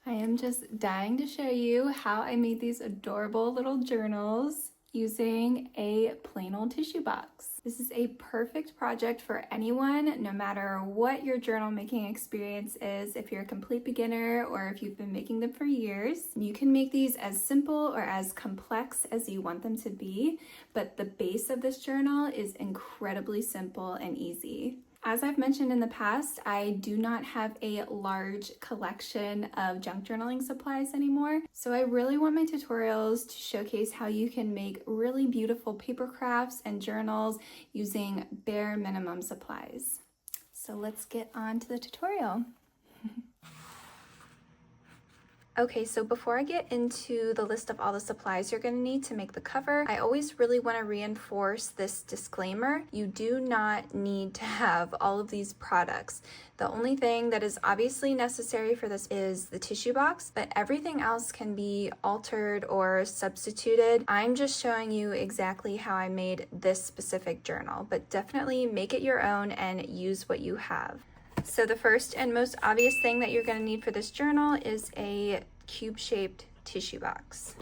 I am just dying to show you how I made these adorable little journals using a plain old tissue box. This is a perfect project for anyone, no matter what your journal making experience is. If you're a complete beginner or if you've been making them for years, you can make these as simple or as complex as you want them to be, but the base of this journal is incredibly simple and easy. As I've mentioned in the past, I do not have a large collection of junk journaling supplies anymore. So I really want my tutorials to showcase how you can make really beautiful paper crafts and journals using bare minimum supplies. So let's get on to the tutorial. Okay, so before I get into the list of all the supplies you're going to need to make the cover, I always really want to reinforce this disclaimer. You do not need to have all of these products. The only thing that is obviously necessary for this is the tissue box, but everything else can be altered or substituted. I'm just showing you exactly how I made this specific journal, but definitely make it your own and use what you have. So the first and most obvious thing that you're going to need for this journal is a cube-shaped tissue box.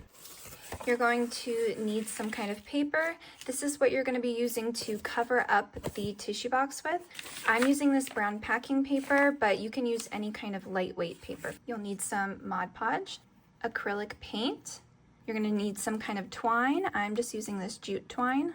You're going to need some kind of paper. This is what you're going to be using to cover up the tissue box with. I'm using this brown packing paper, but you can use any kind of lightweight paper. You'll need some Mod Podge, acrylic paint. You're going to need some kind of twine. I'm just using this jute twine.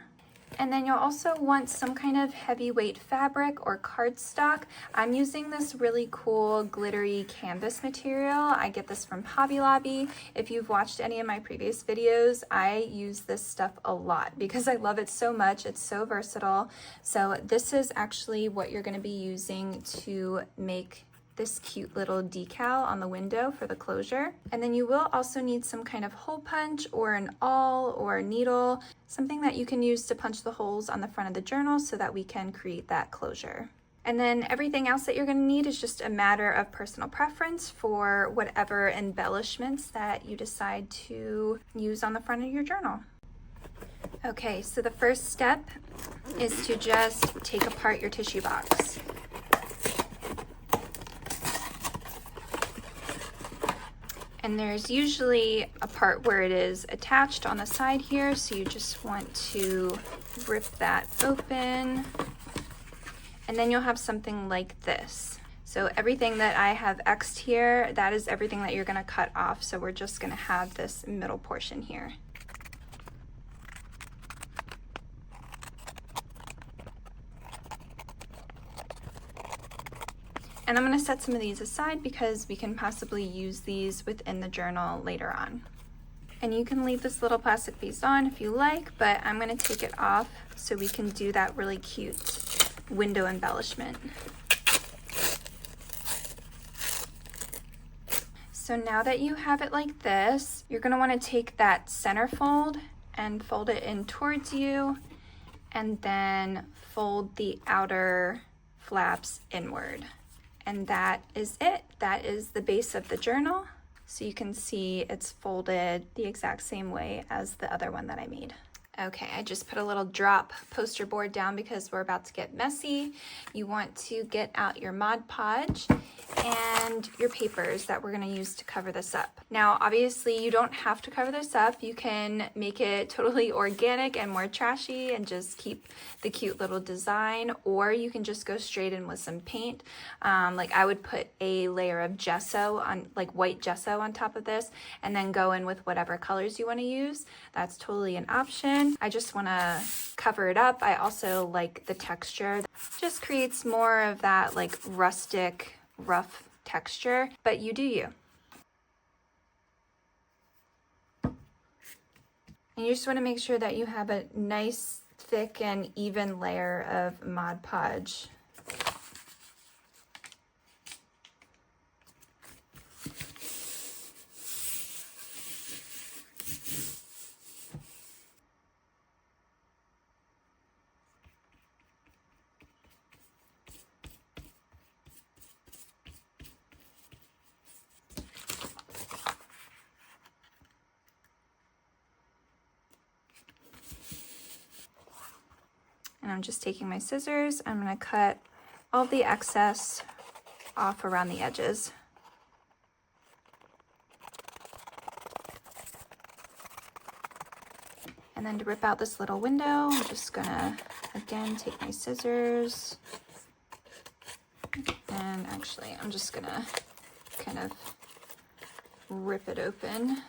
And then you'll also want some kind of heavyweight fabric or cardstock. I'm using this really cool glittery canvas material. I get this from Hobby Lobby. If you've watched any of my previous videos, I use this stuff a lot because I love it so much. It's so versatile. So this is actually what you're going to be using to make this cute little decal on the window for the closure. And then you will also need some kind of hole punch or an awl or a needle, something that you can use to punch the holes on the front of the journal so that we can create that closure. And then everything else that you're going to need is just a matter of personal preference for whatever embellishments that you decide to use on the front of your journal. Okay, so the first step is to just take apart your tissue box. And there's usually a part where it is attached on the side here, so you just want to rip that open. And then you'll have something like this. So everything that I have X'd here, that is everything that you're gonna cut off. So we're just gonna have this middle portion here. And I'm going to set some of these aside because we can possibly use these within the journal later on. And you can leave this little plastic piece on if you like, but I'm going to take it off so we can do that really cute window embellishment. So now that you have it like this, you're going to want to take that center fold and fold it in towards you, and then fold the outer flaps inward. And that is it. That is the base of the journal. So you can see it's folded the exact same way as the other one that I made. Okay, I just put a little drop poster board down because we're about to get messy. You want to get out your Mod Podge and your papers that we're going to use to cover this up. Now, obviously, you don't have to cover this up. You can make it totally organic and more trashy and just keep the cute little design, or you can just go straight in with some paint. Like I would put a layer of gesso on, like white gesso on top of this, and then go in with whatever colors you want to use. That's totally an option. I just want to cover it up. I also like the texture. Just creates more of that like rustic, rough texture, but you do you. And you just want to make sure that you have a nice, thick, and even layer of Mod Podge. And I'm just taking my scissors. I'm going to cut all the excess off around the edges. And then to rip out this little window, I'm just gonna, again, take my scissors. And actually, I'm just gonna kind of rip it open,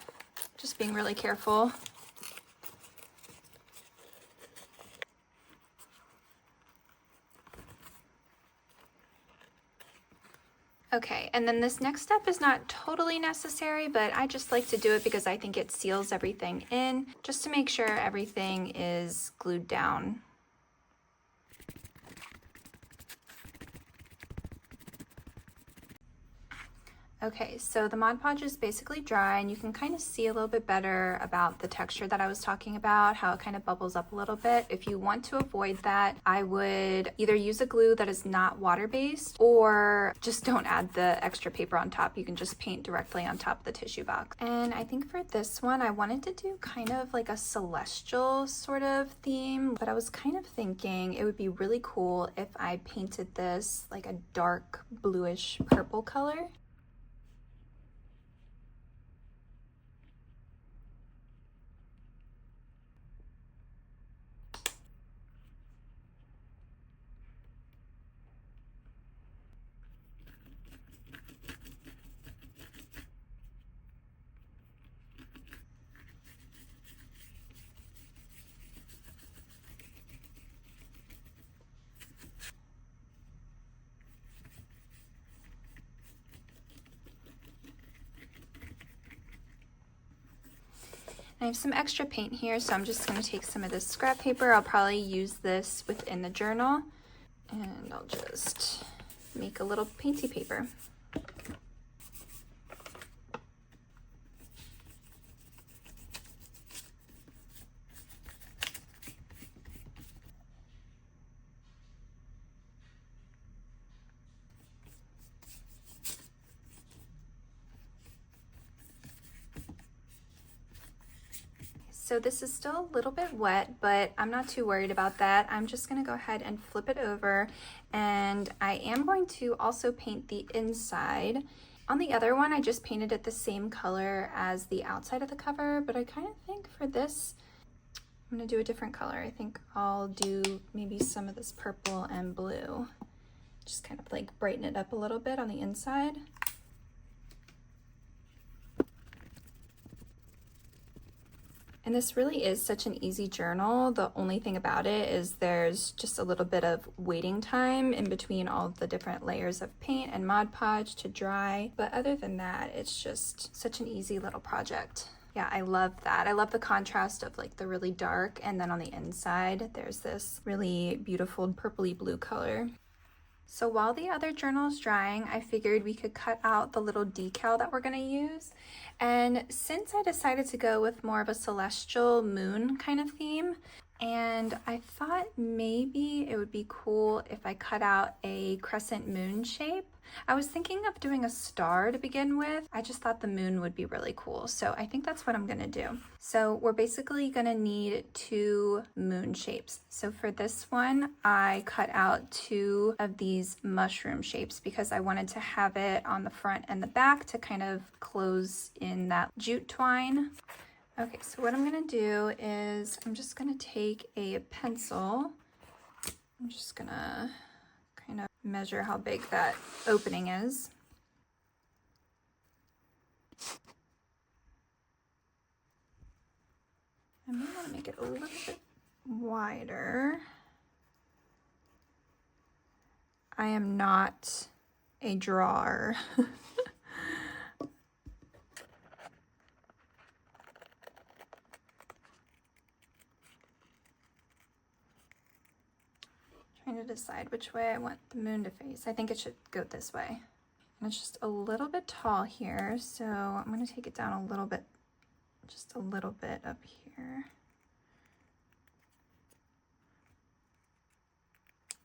just being really careful. Okay, and then this next step is not totally necessary, but I just like to do it because I think it seals everything in, just to make sure everything is glued down. Okay, so the Mod Podge is basically dry, and you can kind of see a little bit better about the texture that I was talking about, how it kind of bubbles up a little bit. If you want to avoid that, I would either use a glue that is not water-based, or just don't add the extra paper on top. You can just paint directly on top of the tissue box. And I think for this one, I wanted to do kind of like a celestial sort of theme, but I was kind of thinking it would be really cool if I painted this like a dark bluish purple color. I have some extra paint here, so I'm just going to take some of this scrap paper. I'll probably use this within the journal, and I'll just make a little painty paper. So this is still a little bit wet, but I'm not too worried about that. I'm just gonna go ahead and flip it over, and I am going to also paint the inside. On the other one, I just painted it the same color as the outside of the cover, but I kind of think for this, I'm gonna do a different color. I think I'll do maybe some of this purple and blue. Just kind of like brighten it up a little bit on the inside. And this really is such an easy journal. The only thing about it is there's just a little bit of waiting time in between all of the different layers of paint and Mod Podge to dry. But other than that, it's just such an easy little project. Yeah, I love that. I love the contrast of like the really dark, and then on the inside, there's this really beautiful purpley blue color. So while the other journal is drying, I figured we could cut out the little decal that we're gonna use. And since I decided to go with more of a celestial moon kind of theme, and I thought maybe it would be cool if I cut out a crescent moon shape. I was thinking of doing a star to begin with. I just thought the moon would be really cool. So I think that's what I'm gonna do. So we're basically gonna need 2 moon shapes. So for this one, I cut out 2 of these mushroom shapes because I wanted to have it on the front and the back to kind of close in that jute twine. Okay, so what I'm gonna do is I'm just gonna take a pencil. I'm just gonna kind of measure how big that opening is. I may want to make it a little bit wider. I am not a drawer. Trying to decide which way I want the moon to face. I think it should go this way. And it's just a little bit tall here, so I'm going to take it down a little bit, just a little bit up here.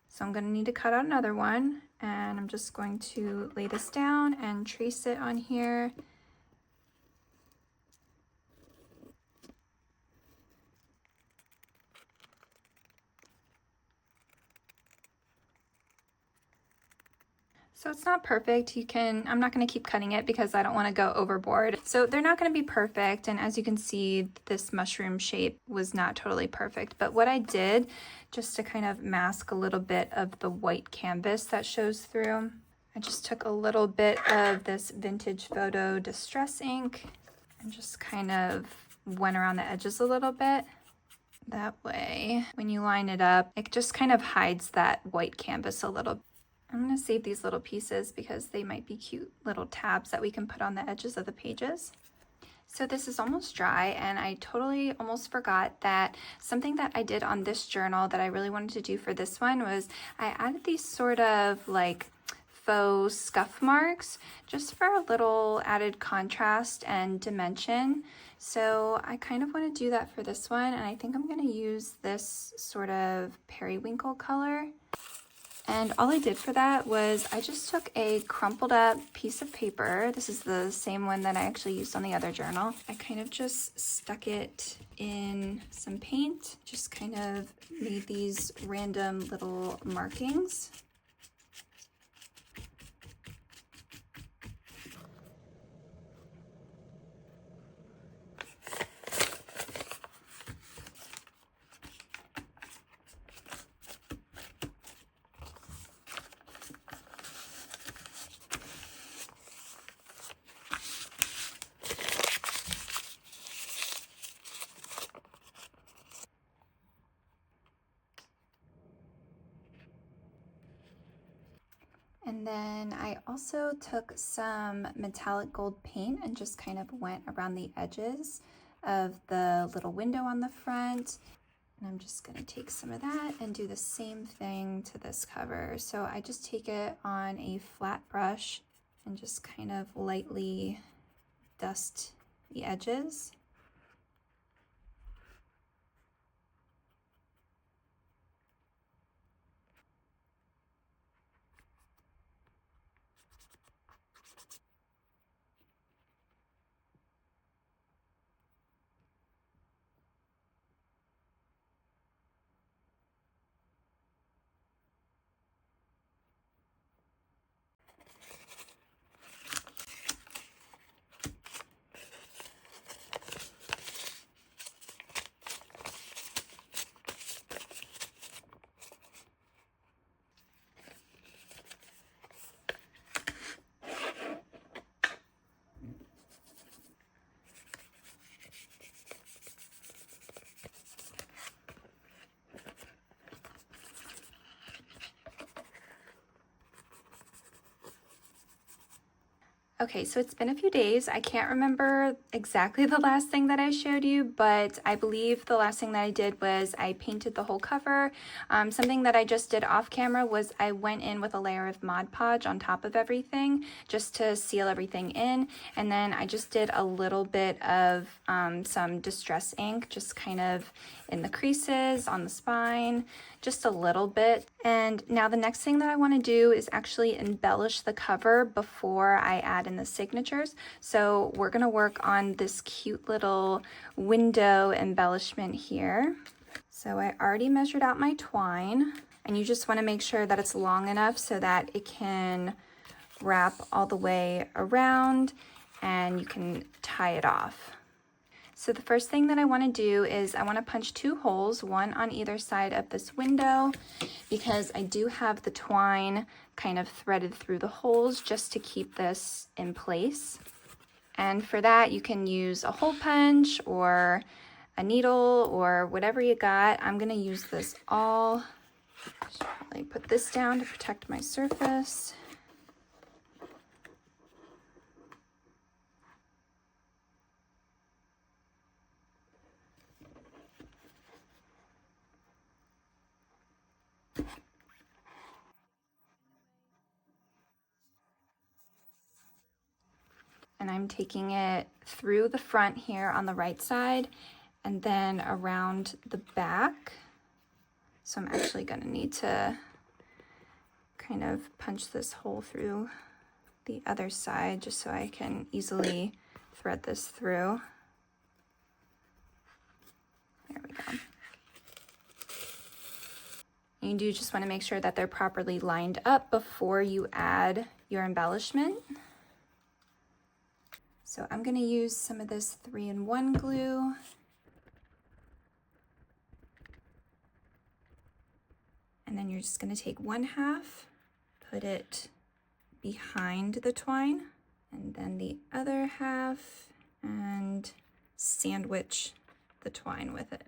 So I'm going to need to cut out another one, and I'm just going to lay this down and trace it on here. So it's not perfect. I'm not going to keep cutting it because I don't want to go overboard. So they're not going to be perfect. And as you can see, this mushroom shape was not totally perfect. But what I did, just to kind of mask a little bit of the white canvas that shows through, I just took a little bit of this vintage photo distress ink and just kind of went around the edges a little bit. That way, when you line it up, it just kind of hides that white canvas a little. I'm going to save these little pieces because they might be cute little tabs that we can put on the edges of the pages. So this is almost dry, and I totally almost forgot that something that I did on this journal that I really wanted to do for this one was I added these sort of like faux scuff marks just for a little added contrast and dimension. So I kind of want to do that for this one, and I think I'm going to use this sort of periwinkle color. And all I did for that was I just took a crumpled up piece of paper. This is the same one that I actually used on the other journal. I kind of just stuck it in some paint, just kind of made these random little markings. And then I also took some metallic gold paint and just kind of went around the edges of the little window on the front. And I'm just going to take some of that and do the same thing to this cover. So I just take it on a flat brush and just kind of lightly dust the edges. Okay, so it's been a few days. I can't remember exactly the last thing that I showed you, but I believe the last thing that I did was I painted the whole cover. Something that I just did off camera was I went in with a layer of Mod Podge on top of everything just to seal everything in. And then I just did a little bit of some distress ink, just kind of in the creases, on the spine, just a little bit. And now the next thing that I want to do is actually embellish the cover before I add in the signatures. So we're going to work on this cute little window embellishment here. So I already measured out my twine, and you just want to make sure that it's long enough so that it can wrap all the way around and you can tie it off. So the first thing that I want to do is I want to punch 2 holes, one on either side of this window, because I do have the twine kind of threaded through the holes just to keep this in place. And for that, you can use a hole punch or a needle or whatever you got. I'm going to use this all. Just probably put this down to protect my surface. And I'm taking it through the front here on the right side and then around the back. So I'm actually going to need to kind of punch this hole through the other side just so I can easily thread this through. There we go. You do just want to make sure that they're properly lined up before you add your embellishment. So I'm going to use some of this 3-in-1 glue. And then you're just going to take 1/2, put it behind the twine, and then the other half, and sandwich the twine with it.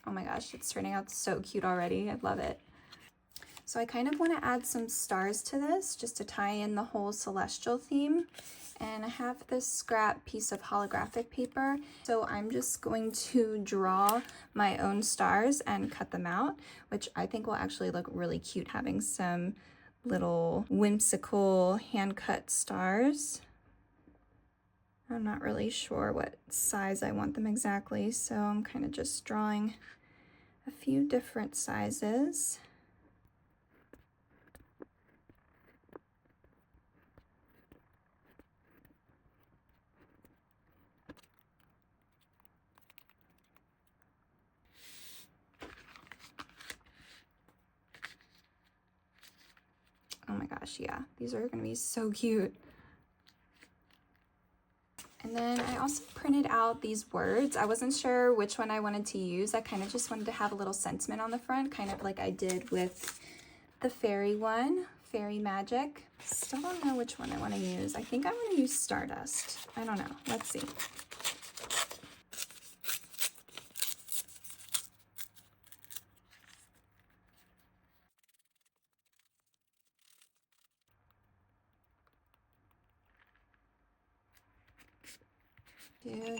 Oh my gosh, it's turning out so cute already. I love it. So I kind of want to add some stars to this just to tie in the whole celestial theme. And I have this scrap piece of holographic paper. So I'm just going to draw my own stars and cut them out, which I think will actually look really cute having some little whimsical hand-cut stars. I'm not really sure what size I want them exactly, so I'm kind of just drawing a few different sizes. Oh my gosh, yeah, these are gonna be so cute. And then I also printed out these words. I wasn't sure which one I wanted to use. I kind of just wanted to have a little sentiment on the front, kind of like I did with the fairy one, Fairy Magic. Still don't know which one I want to use. I think I'm going to use Stardust. I don't know. Let's see.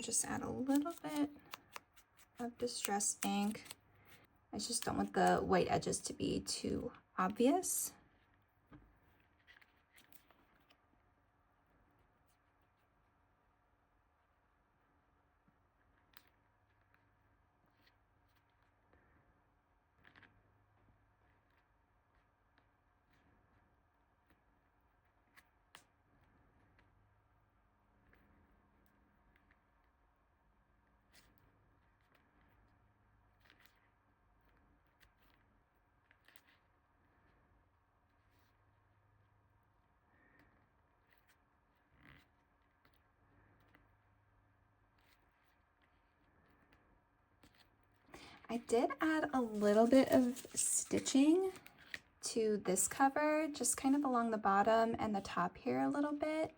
Just add a little bit of distress ink. I just don't want the white edges to be too obvious. I did add a little bit of stitching to this cover, just kind of along the bottom and the top here a little bit.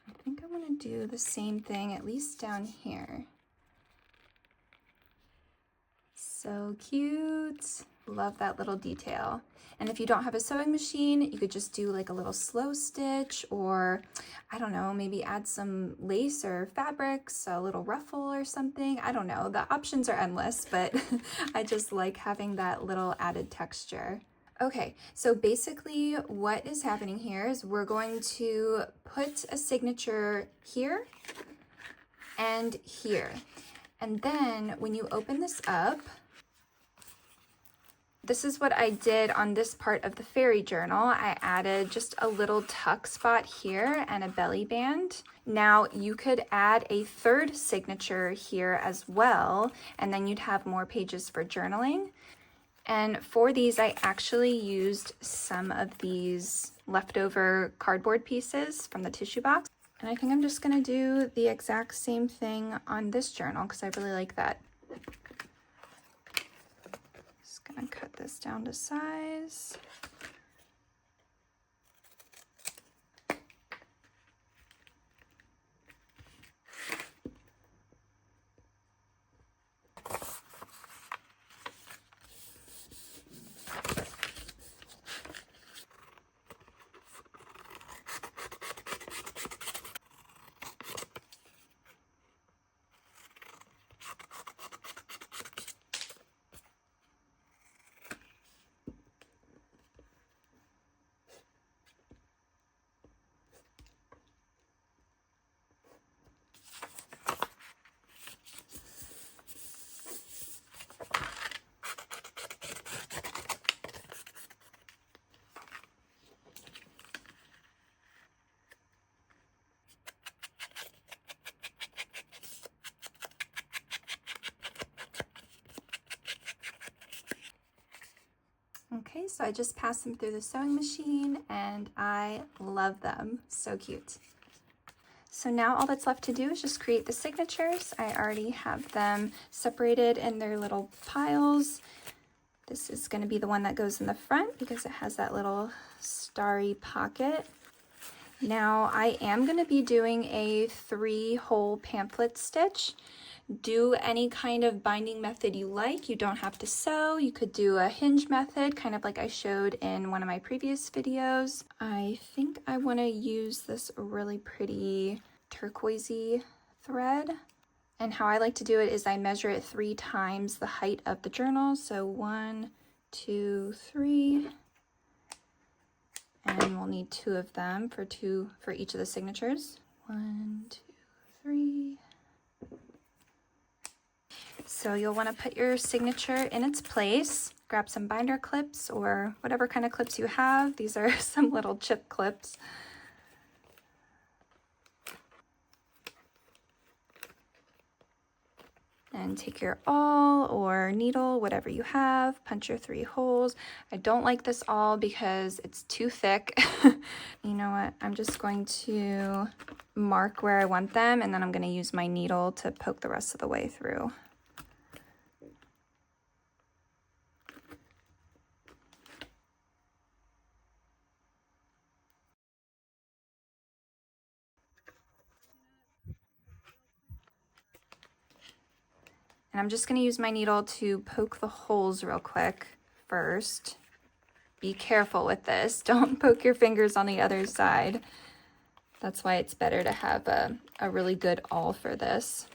I think I want to do the same thing, at least down here. So cute. Love that little detail. And if you don't have a sewing machine, you could just do like a little slow stitch, or I don't know, maybe add some lace or fabrics, a little ruffle or something. I don't know. The options are endless, but I just like having that little added texture. Okay, so basically what is happening here is we're going to put a signature here and here. And then when you open this up, this is what I did on this part of the fairy journal. I added just a little tuck spot here and a belly band. Now you could add a third signature here as well, and then you'd have more pages for journaling. And for these, I actually used some of these leftover cardboard pieces from the tissue box. And I think I'm just gonna do the exact same thing on this journal because I really like that. Gonna cut this down to size. Okay, so I just passed them through the sewing machine and I love them. So cute. So now all that's left to do is just create the signatures. I already have them separated in their little piles. This is going to be the one that goes in the front because it has that little starry pocket. Now I am going to be doing a 3-hole pamphlet stitch. Do any kind of binding method you like. You don't have to sew. You could do a hinge method, kind of like I showed in one of my previous videos. I think I want to use this really pretty turquoisey thread. And how I like to do it is I measure it 3 times the height of the journal. So 1, 2, 3. And we'll need 2 of them for each of the signatures. 1, 2, 3. So you'll want to put your signature in its place. Grab some binder clips or whatever kind of clips you have. These are some little chip clips. And take your awl or needle, whatever you have, punch your 3 holes. I don't like this awl because it's too thick. You know what? I'm just going to mark where I want them, and then I'm going to use my needle to poke the rest of the way through. And I'm just going to use my needle to poke the holes real quick first. Be careful with this. Don't poke your fingers on the other side. That's why it's better to have a really good awl for this.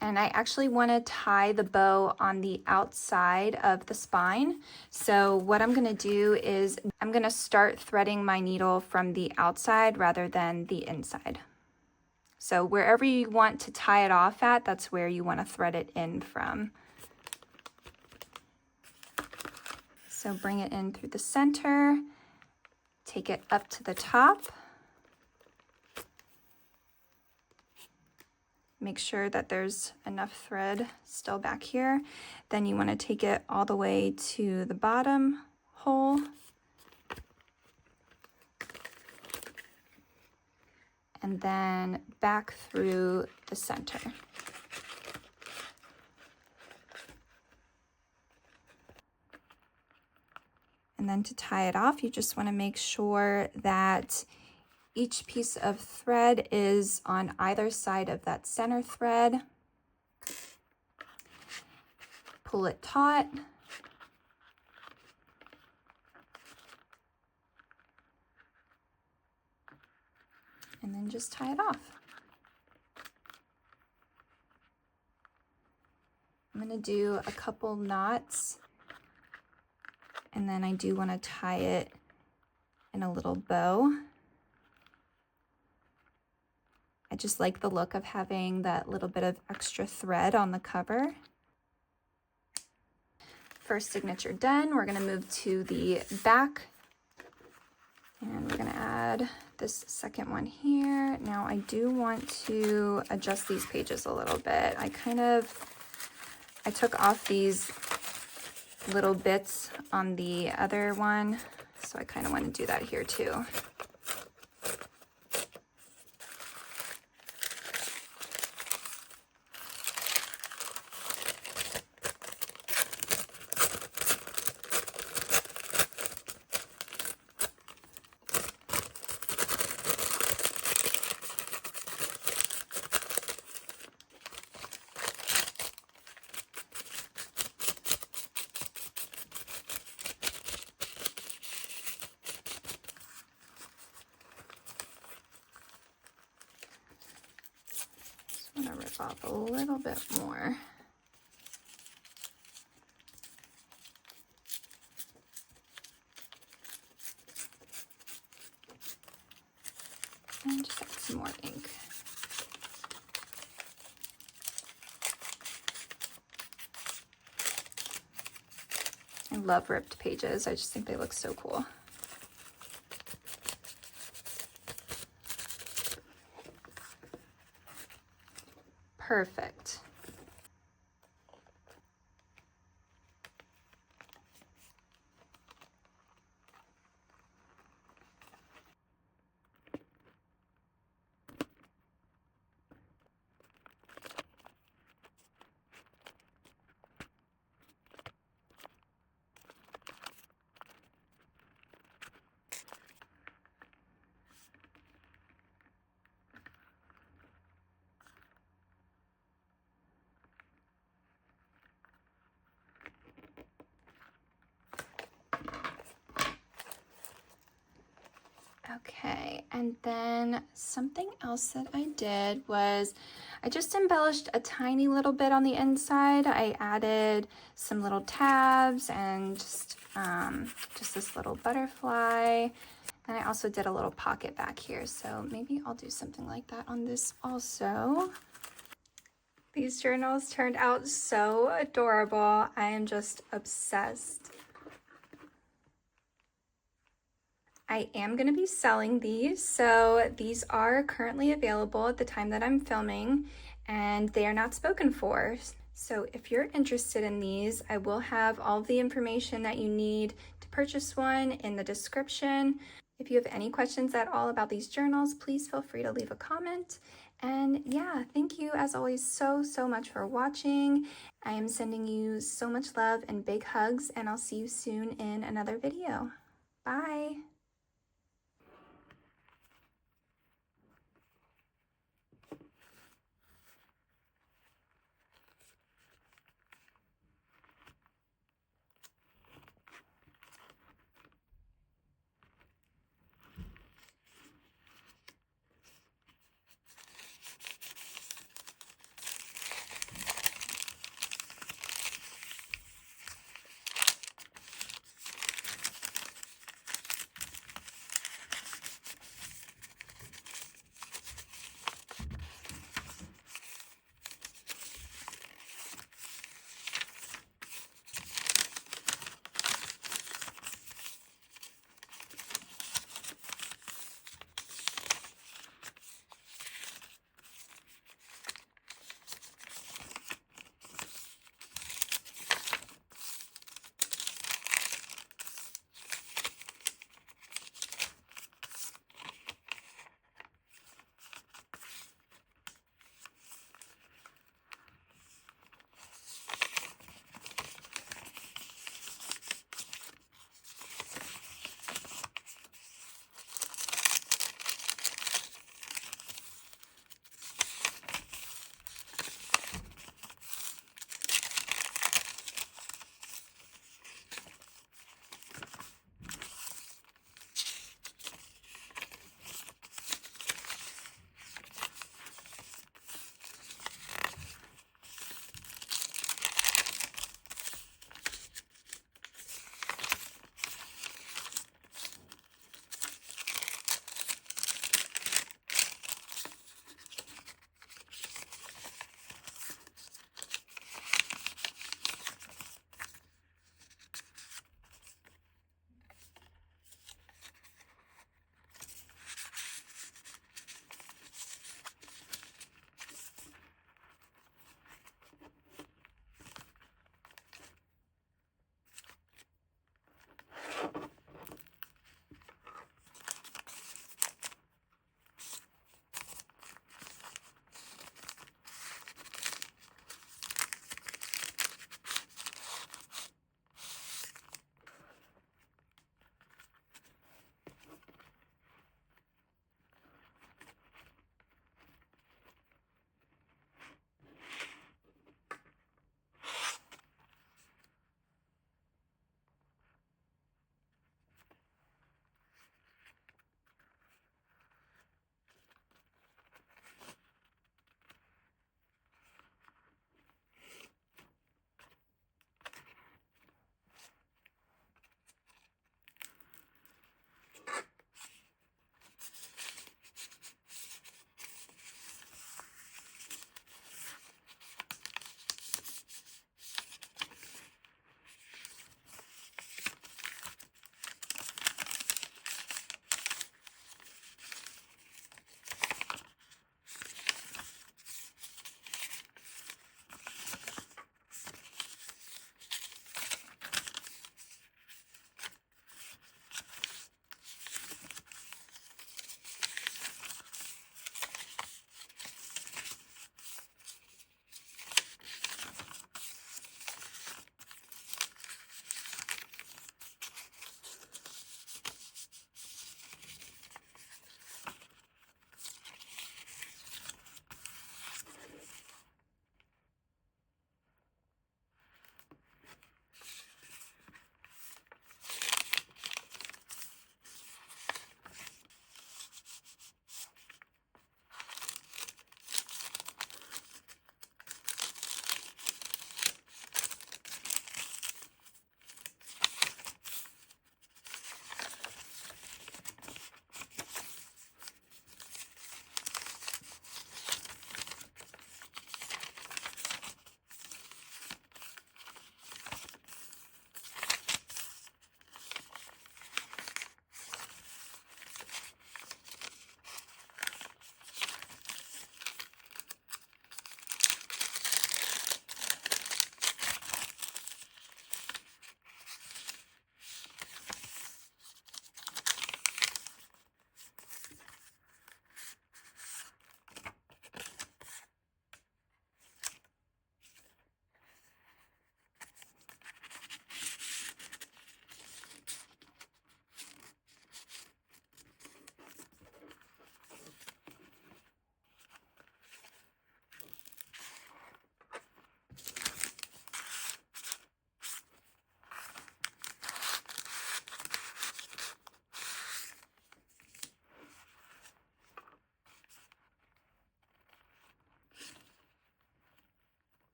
And I actually want to tie the bow on the outside of the spine. So what I'm going to do is I'm going to start threading my needle from the outside rather than the inside. So wherever you want to tie it off at, that's where you want to thread it in from. So bring it in through the center, take it up to the top. Make sure that there's enough thread still back here. Then you want to take it all the way to the bottom hole. And then back through the center. And then to tie it off, you just want to make sure that each piece of thread is on either side of that center thread. Pull it taut. And then just tie it off. I'm going to do a couple knots, and then I do want to tie it in a little bow. I just like the look of having that little bit of extra thread on the cover. First signature done, we're going to move to the back, and we're going to add this second one here. Now I do want to adjust these pages a little bit. I took off these little bits on the other one, so I kind of want to do that here too. I'm going to rip off a little bit more. And just add some more ink. I love ripped pages. I just think they look so cool. Perfect. Okay, and then something else that I did was I just embellished a tiny little bit on the inside. I added some little tabs and just this little butterfly. And I also did a little pocket back here, so maybe I'll do something like that on this also. These journals turned out so adorable. I am just obsessed. I am going to be selling these, so these are currently available at the time that I'm filming, and they are not spoken for. So if you're interested in these, I will have all the information that you need to purchase one in the description. If you have any questions at all about these journals, please feel free to leave a comment. And yeah, thank you as always so much for watching. I am sending you so much love and big hugs, and I'll see you soon in another video. Bye!